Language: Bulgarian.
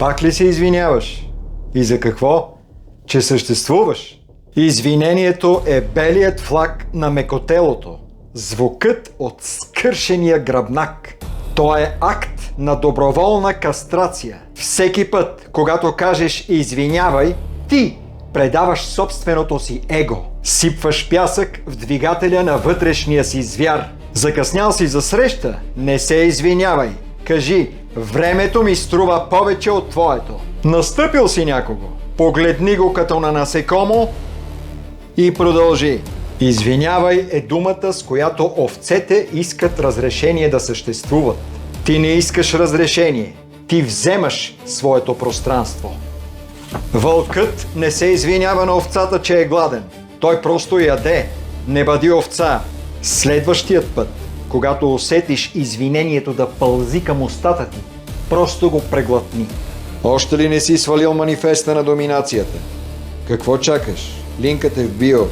Пак ли се извиняваш? И за какво? Че съществуваш. Извинението е белият флаг на мекотелото. Звукът от скършения гръбнак. То е акт на доброволна кастрация. Всеки път, когато кажеш извинявай, ти предаваш собственото си его. Сипваш пясък в двигателя на вътрешния си звяр. Закъснял си за среща? Не се извинявай. Кажи, времето ми струва повече от твоето. Настъпил си някого? Погледни го като на насекомо и продължи. Извинявай е думата, с която овцете искат разрешение да съществуват. Ти не искаш разрешение. Ти вземаш своето пространство. Вълкът не се извинява на овцата, че е гладен. Той просто яде. Не бъди овца. Следващият път, когато усетиш извинението да пълзи към устата ти, просто го преглътни. Още ли не си свалил манифеста на доминацията? Какво чакаш? Линкът е в био.